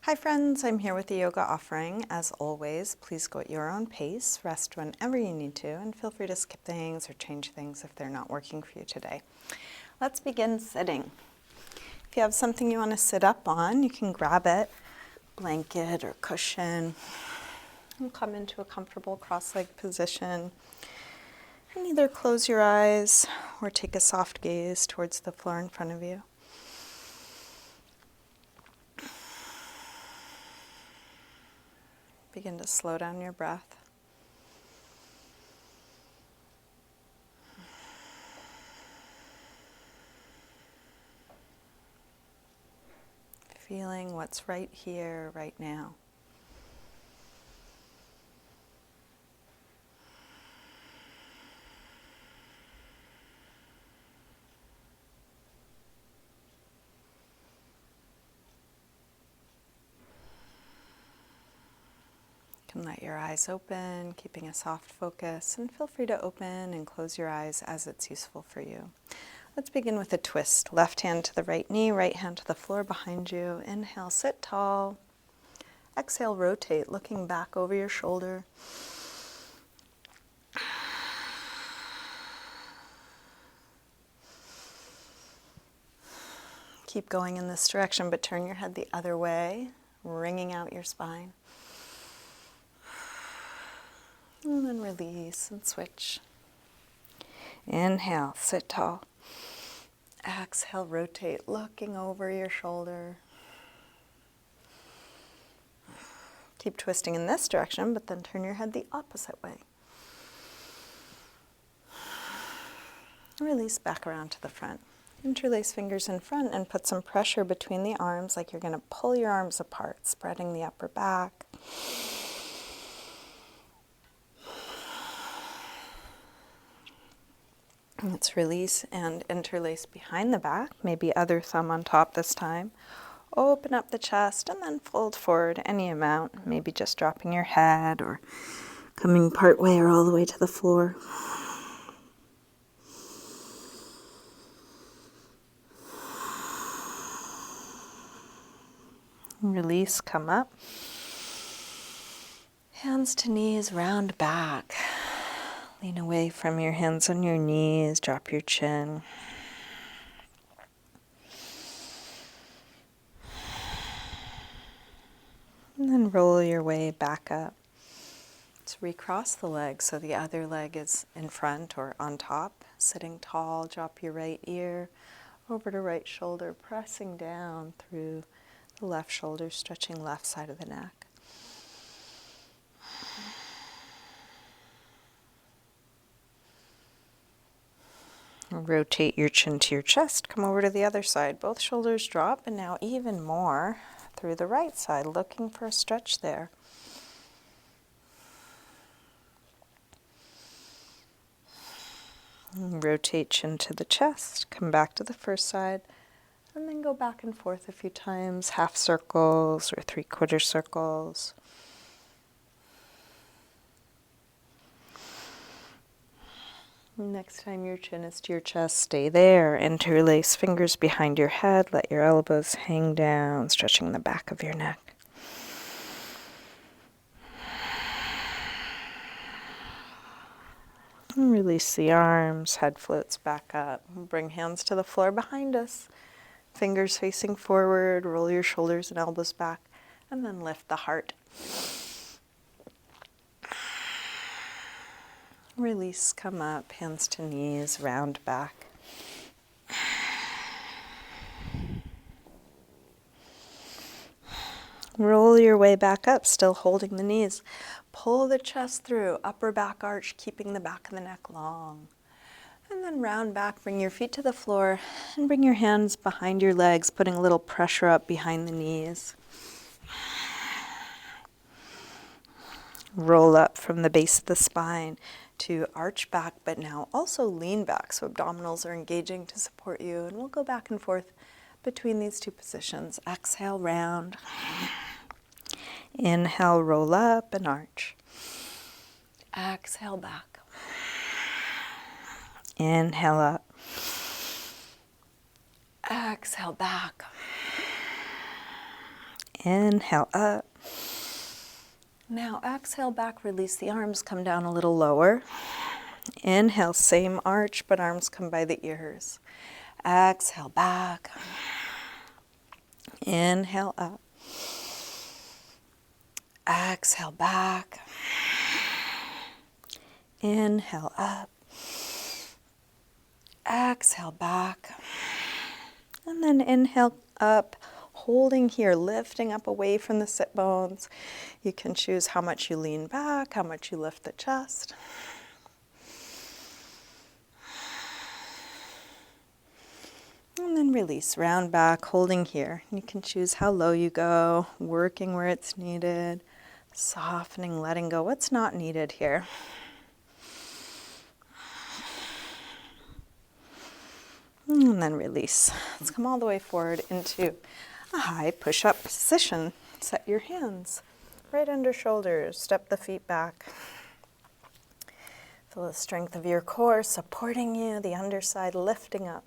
Hi friends, I'm here with the yoga offering. As always, please go at your own pace, rest whenever you need to, and feel free to skip things or change things if they're not working for you today. Let's begin sitting. If you have something you want to sit up on, you can grab it, blanket or cushion, and come into a comfortable cross-legged position. And either close your eyes or take a soft gaze towards the floor in front of you. Begin to slow down your breath. Feeling what's right here, right now. You can let your eyes open, keeping a soft focus, and feel free to open and close your eyes as it's useful for you. Let's begin with a twist. Left hand to the right knee, right hand to the floor behind you. Inhale, sit tall. Exhale, rotate, looking back over your shoulder. Keep going in this direction, but turn your head the other way, wringing out your spine. And then release and switch. Inhale, sit tall. Exhale, rotate, looking over your shoulder. Keep twisting in this direction, but then turn your head the opposite way. Release back around to the front. Interlace fingers in front and put some pressure between the arms like you're going to pull your arms apart, spreading the upper back. Let's release and interlace behind the back, maybe other thumb on top this time. Open up the chest and then fold forward any amount, maybe just dropping your head or coming part way or all the way to the floor. Release, come up. Hands to knees, round back. Lean away from your hands on your knees, drop your chin. And then roll your way back up. Let's recross the legs so the other leg is in front or on top. Sitting tall, drop your right ear over to right shoulder, pressing down through the left shoulder, stretching left side of the neck. Rotate your chin to your chest, come over to the other side. Both shoulders drop, and now even more through the right side, looking for a stretch there. And rotate chin to the chest, come back to the first side, and then go back and forth a few times, half circles or three-quarter circles. Next time your chin is to your chest, stay there. Interlace fingers behind your head. Let your elbows hang down, stretching the back of your neck. And release the arms, head floats back up. Bring hands to the floor behind us. Fingers facing forward, roll your shoulders and elbows back, and then lift the heart. Release, come up, hands to knees, round back. Roll your way back up, still holding the knees. Pull the chest through, upper back arch, keeping the back of the neck long. And then round back, bring your feet to the floor, and bring your hands behind your legs, putting a little pressure up behind the knees. Roll up from the base of the spine to arch back, but now also lean back, so abdominals are engaging to support you. And we'll go back and forth between these two positions. Exhale, round. Inhale, roll up and arch. Exhale, back. Inhale up. Exhale, back. Inhale up. Now exhale back, release the arms, come down a little lower. Inhale, same arch, but arms come by the ears. Exhale back. Inhale up. Exhale back. Inhale up. Exhale back. And then inhale up, holding here, lifting up away from the sit bones. You can choose how much you lean back, how much you lift the chest. And then release, round back, holding here. You can choose how low you go, working where it's needed, softening, letting go what's not needed here. And then release. Let's come all the way forward into a high push-up position. Set your hands right under shoulders. Step the feet back. Feel the strength of your core supporting you, the underside lifting up.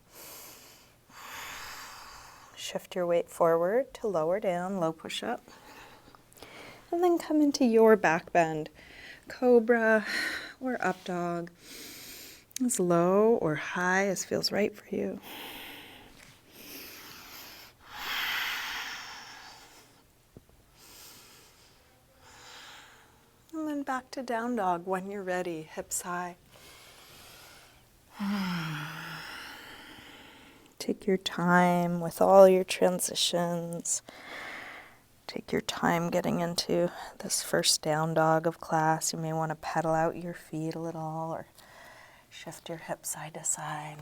Shift your weight forward to lower down, low push-up. And then come into your back bend. Cobra or up dog. As low or high as feels right for you. And then back to down dog when you're ready, hips high. Take your time with all your transitions. Take your time getting into this first down dog of class. You may want to pedal out your feet a little or shift your hips side to side.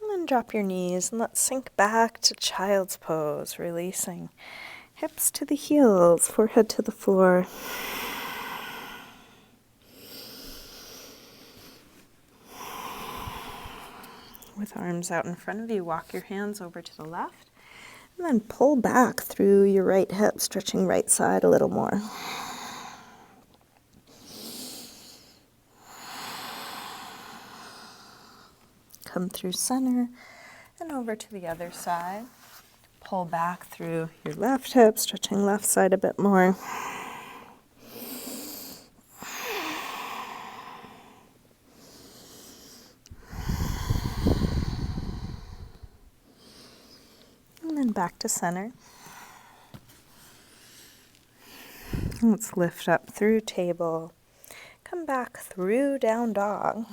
And then drop your knees and let's sink back to child's pose, releasing hips to the heels, forehead to the floor. With arms out in front of you, walk your hands over to the left. And then pull back through your right hip, stretching right side a little more. Come through center and over to the other side. Pull back through your left hip, stretching left side a bit more. And then back to center. Let's lift up through table. Come back through down dog.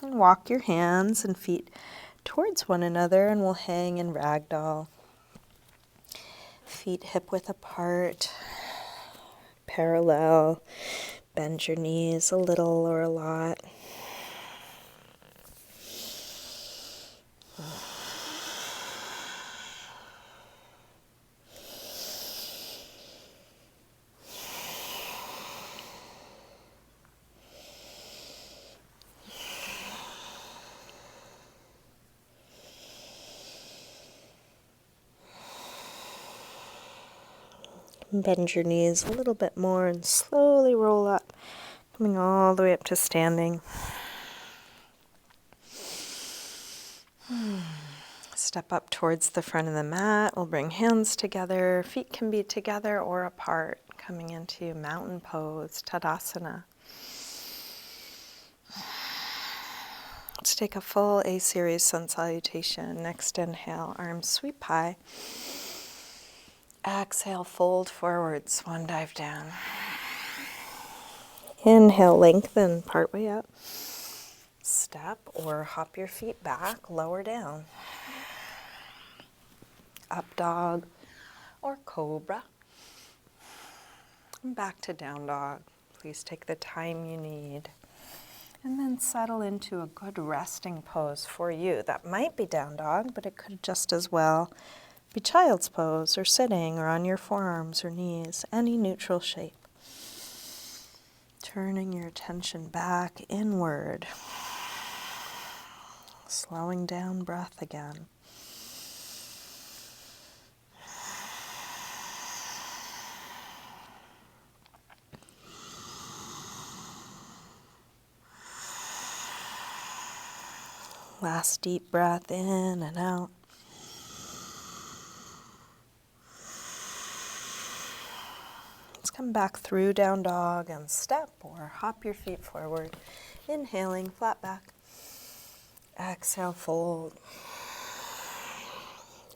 And walk your hands and feet towards one another and we'll hang in ragdoll. Feet hip width apart, parallel. Bend your knees a little or a lot. Bend your knees a little bit more and slowly roll up, coming all the way up to standing. Step up towards the front of the mat. We'll bring hands together. Feet can be together or apart, coming into mountain pose, Tadasana. Let's take a full A-series sun salutation. Next inhale, arms sweep high. Exhale, fold forward, swan dive down. Inhale, lengthen, partway up. Step or hop your feet back, lower down. Up dog or cobra. And back to down dog. Please take the time you need. And then settle into a good resting pose for you. That might be down dog, but it could just as well be child's pose or sitting or on your forearms or knees, any neutral shape. Turning your attention back inward. Slowing down breath again. Last deep breath in and out. Let's come back through down dog and step or hop your feet forward. Inhaling, flat back. Exhale, fold.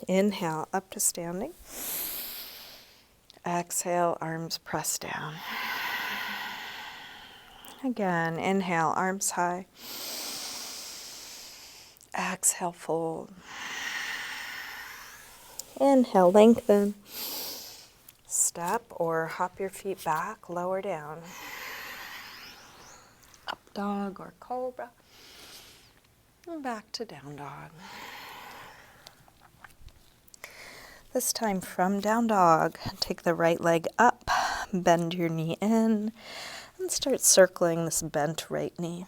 Inhale, up to standing. Exhale, arms press down. Again, inhale, arms high. Exhale, fold. Inhale, lengthen. Step or hop your feet back, lower down. Up dog or cobra. And back to down dog. This time from down dog, take the right leg up, bend your knee in, and start circling this bent right knee.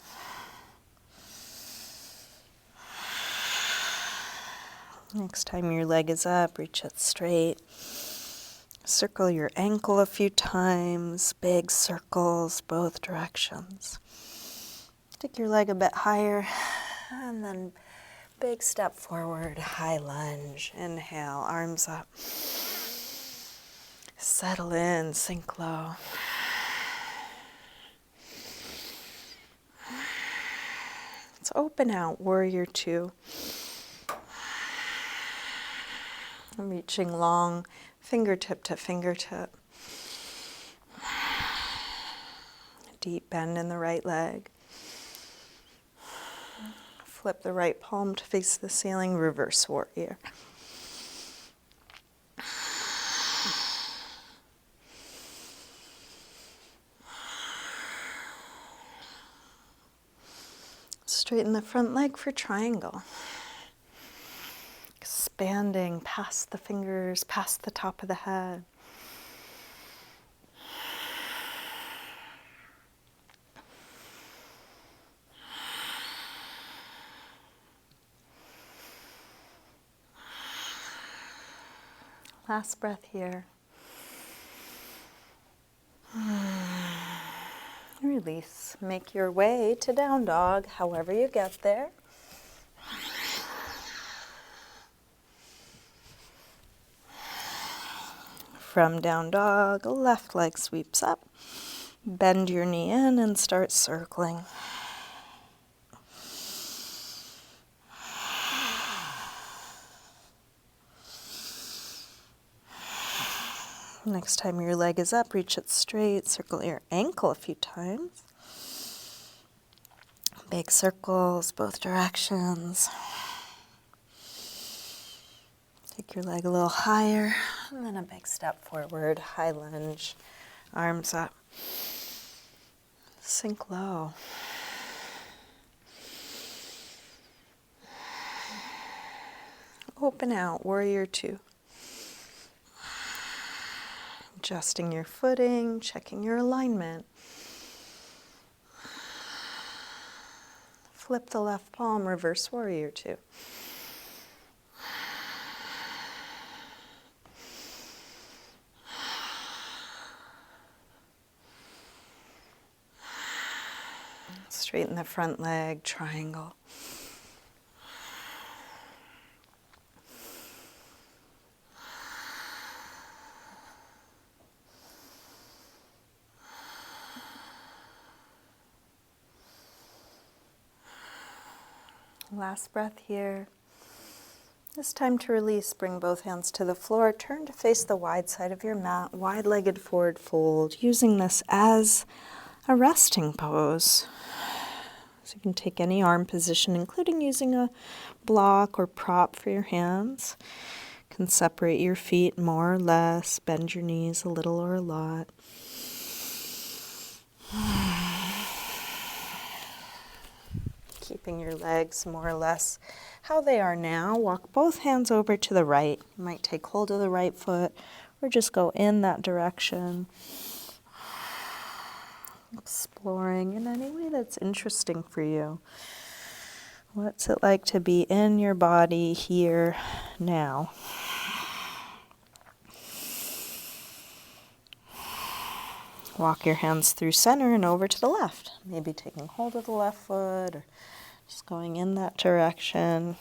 Next time your leg is up, reach it straight. Circle your ankle a few times, big circles, both directions. Take your leg a bit higher, and then big step forward, high lunge. Inhale, arms up. Settle in, sink low. Let's open out, warrior two. Reaching long, fingertip to fingertip. Deep bend in the right leg. Flip the right palm to face the ceiling, reverse warrior. Straighten the front leg for triangle. Expanding past the fingers, past the top of the head. Last breath here. Release. Make your way to down dog, however you get there. From down dog, left leg sweeps up. Bend your knee in and start circling. Next time your leg is up, reach it straight. Circle your ankle a few times. Big circles, both directions. Take your leg a little higher, and then a big step forward, high lunge, arms up. Sink low. Open out, warrior two. Adjusting your footing, checking your alignment. Flip the left palm, reverse warrior two. Straighten the front leg, triangle. Last breath here. It's time to release. Bring both hands to the floor. Turn to face the wide side of your mat. Wide-legged forward fold. Using this as a resting pose. So you can take any arm position, including using a block or prop for your hands. You can separate your feet more or less. Bend your knees a little or a lot. Keeping your legs more or less how they are now. Walk both hands over to the right. You might take hold of the right foot or just go in that direction. Exploring in any way that's interesting for you. What's it like to be in your body here now? Walk your hands through center and over to the left. Maybe taking hold of the left foot or Just going in that direction.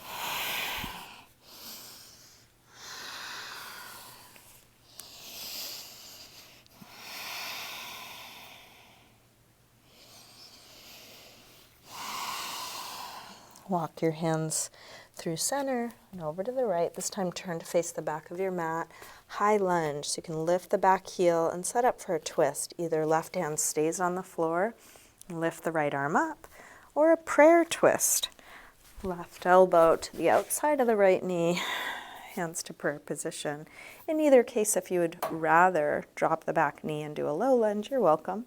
Walk your hands through center and over to the right. This time turn to face the back of your mat. High lunge, so you can lift the back heel and set up for a twist. Either left hand stays on the floor, lift the right arm up, or a prayer twist. Left elbow to the outside of the right knee, hands to prayer position. In either case, if you would rather drop the back knee and do a low lunge, you're welcome.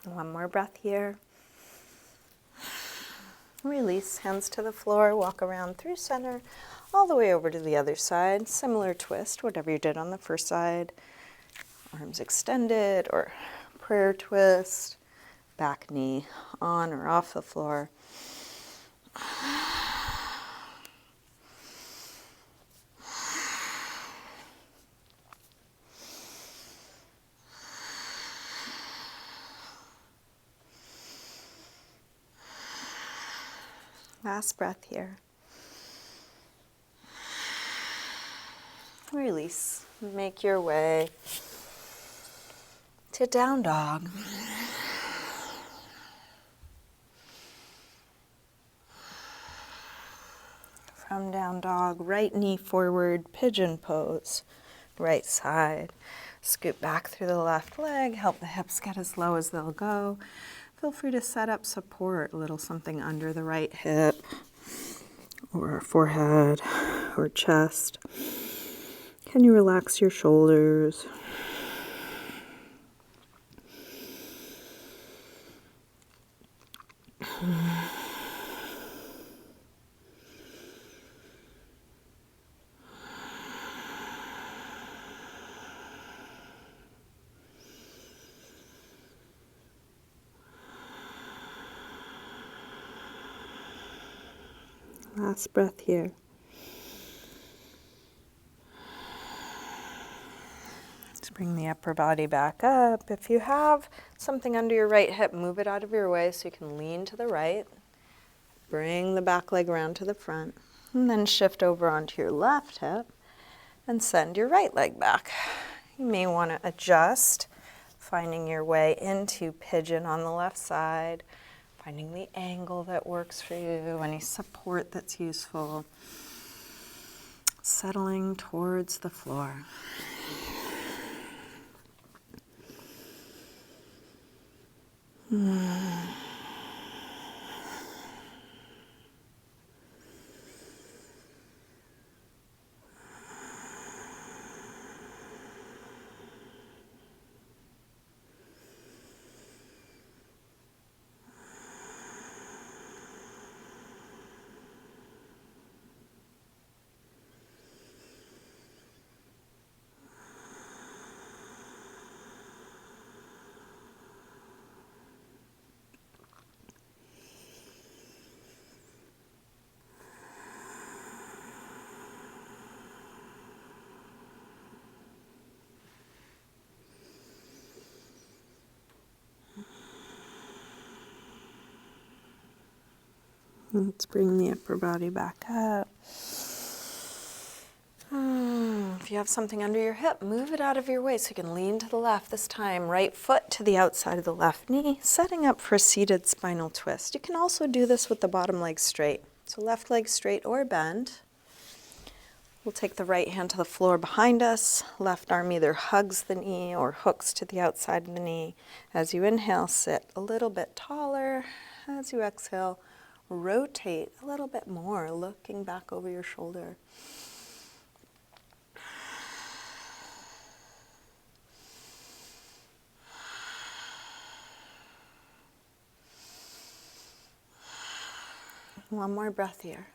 One more breath here. Release, hands to the floor, walk around through center, all the way over to the other side. Similar twist, whatever you did on the first side. Arms extended or prayer twist. Back knee on or off the floor. Last breath here. Release. Make your way to down dog. From down dog, right knee forward, pigeon pose, right side. Scoot back through the left leg, help the hips get as low as they'll go. Feel free to set up support, a little something under the right hip, or forehead, or chest. Can you relax your shoulders? Last breath here. Let's bring the upper body back up. If you have something under your right hip, move it out of your way so you can lean to the right. Bring the back leg around to the front. And then shift over onto your left hip and send your right leg back. You may want to adjust, finding your way into pigeon on the left side. Finding the angle that works for you, any support that's useful. Settling towards the floor. Let's bring the upper body back up. If you have something under your hip, move it out of your way so you can lean to the left. This time, right foot to the outside of the left knee, setting up for a seated spinal twist. You can also do this with the bottom leg straight. So left leg straight or bend. We'll take the right hand to the floor behind us. Left arm either hugs the knee or hooks to the outside of the knee. As you inhale, sit a little bit taller. As you exhale, rotate a little bit more, looking back over your shoulder. One more breath here.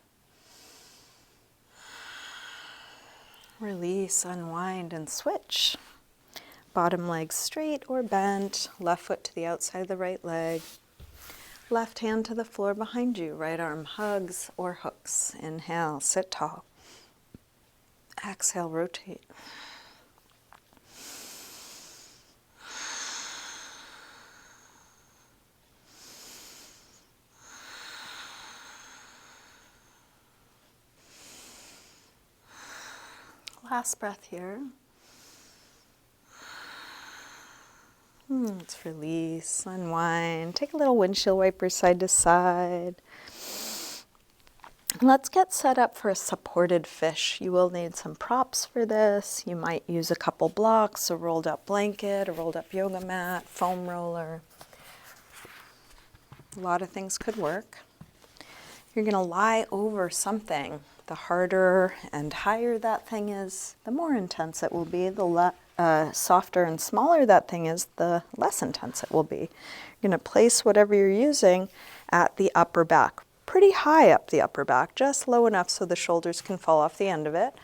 Release, unwind, and switch. Bottom leg straight or bent, left foot to the outside of the right leg. Left hand to the floor behind you, right arm hugs or hooks. Inhale, sit tall. Exhale, rotate. Last breath here. Let's release, unwind. Take a little windshield wiper side to side. Let's get set up for a supported fish. You will need some props for this. You might use a couple blocks, a rolled up blanket, a rolled up yoga mat, foam roller. A lot of things could work. You're going to lie over something. The harder and higher that thing is, the more intense it will be. The softer and smaller that thing is, the less intense it will be. You're going to place whatever you're using at the upper back, pretty high up the upper back, just low enough so the shoulders can fall off the end of it.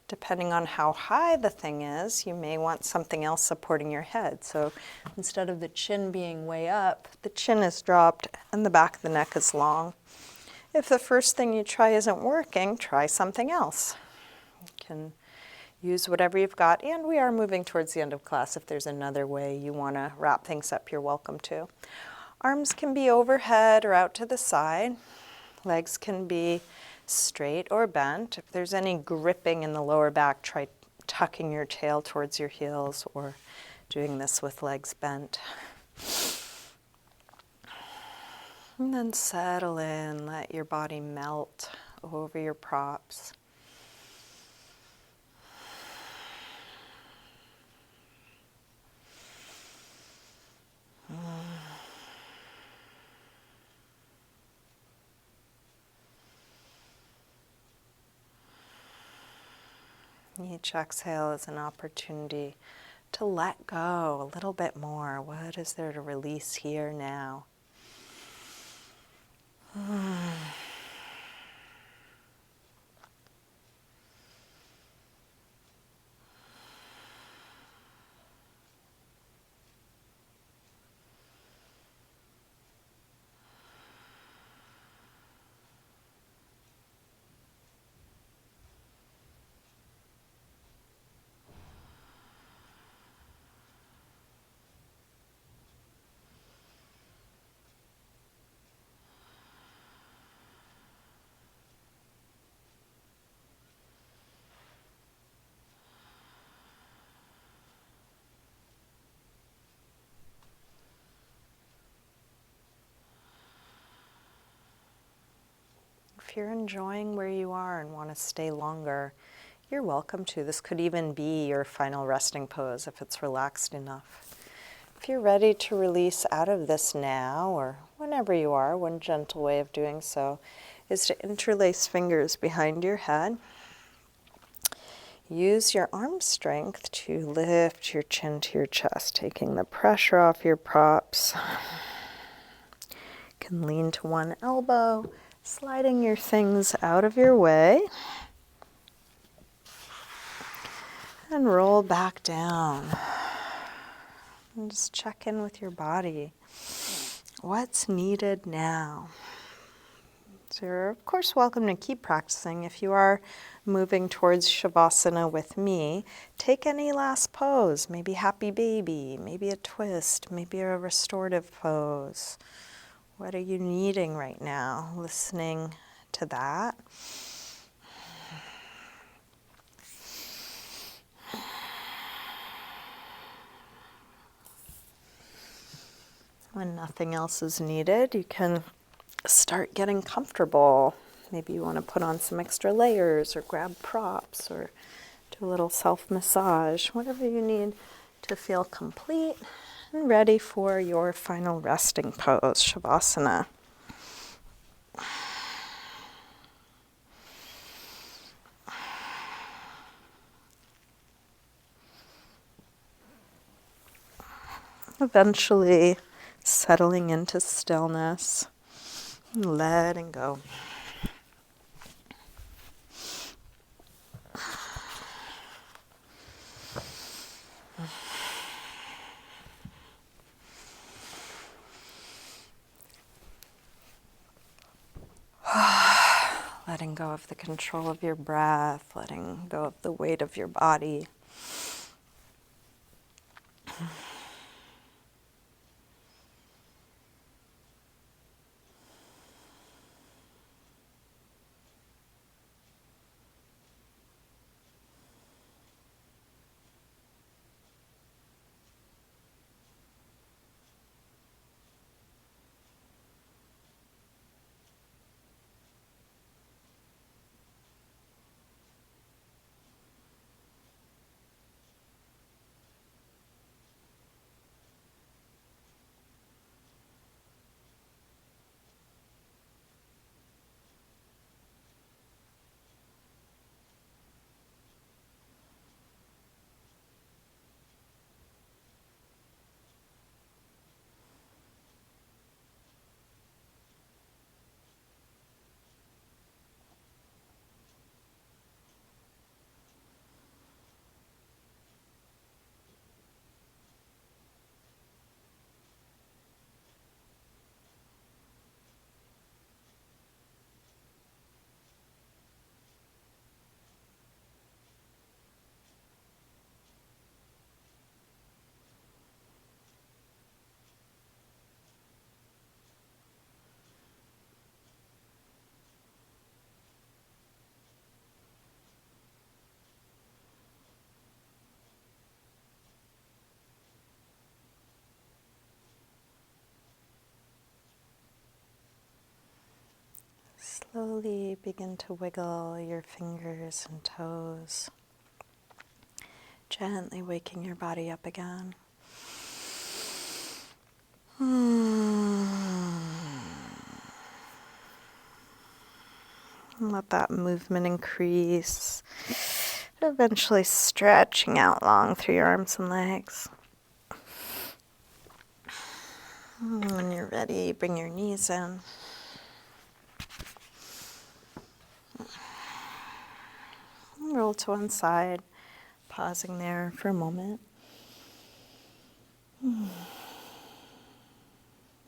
Depending on how high the thing is, you may want something else supporting your head. So instead of the chin being way up, the chin is dropped and the back of the neck is long. If the first thing you try isn't working, try something else. You can use whatever you've got, and we are moving towards the end of class. If there's another way you want to wrap things up, you're welcome to. Arms can be overhead or out to the side. Legs can be straight or bent. If there's any gripping in the lower back, try tucking your tail towards your heels or doing this with legs bent. And then settle in, let your body melt over your props. Each exhale is an opportunity to let go a little bit more. What is there to release here now? If you're enjoying where you are and want to stay longer, you're welcome to. This could even be your final resting pose if it's relaxed enough. If you're ready to release out of this now or whenever you are, one gentle way of doing so is to interlace fingers behind your head. Use your arm strength to lift your chin to your chest, taking the pressure off your props. You can lean to one elbow, sliding your things out of your way. And roll back down. And just check in with your body. What's needed now? So you're, of course, welcome to keep practicing. If you are moving towards Shavasana with me, take any last pose. Maybe happy baby, maybe a twist, maybe a restorative pose. What are you needing right now? Listening to that. When nothing else is needed, you can start getting comfortable. Maybe you want to put on some extra layers or grab props or do a little self-massage, whatever you need to feel complete and ready for your final resting pose, Shavasana. Eventually settling into stillness and letting go. letting go of the control of your breath, letting go of the weight of your body. Slowly begin to wiggle your fingers and toes, gently waking your body up again. Let that movement increase, eventually stretching out long through your arms and legs. When you're ready, bring your knees in. Roll to one side, pausing there for a moment.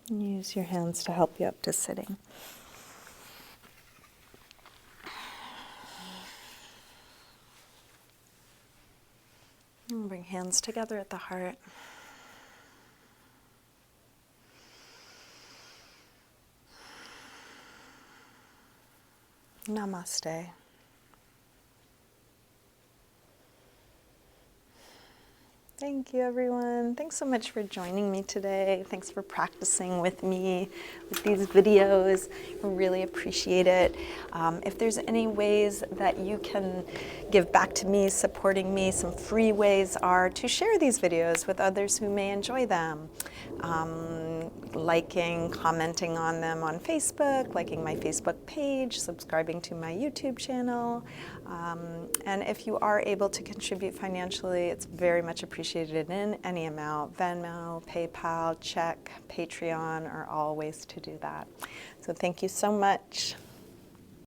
Use your hands to help you up to sitting. And bring hands together at the heart. Namaste. Thank you, everyone. Thanks so much for joining me today. Thanks for practicing with me with these videos. I really appreciate it. If there's any ways that you can give back to me, supporting me, some free ways are to share these videos with others who may enjoy them. Liking, commenting on them on Facebook, liking my Facebook page, subscribing to my YouTube channel. And if you are able to contribute financially, it's very much appreciated in any amount. Venmo, PayPal, check, Patreon are all ways to do that. So thank you so much.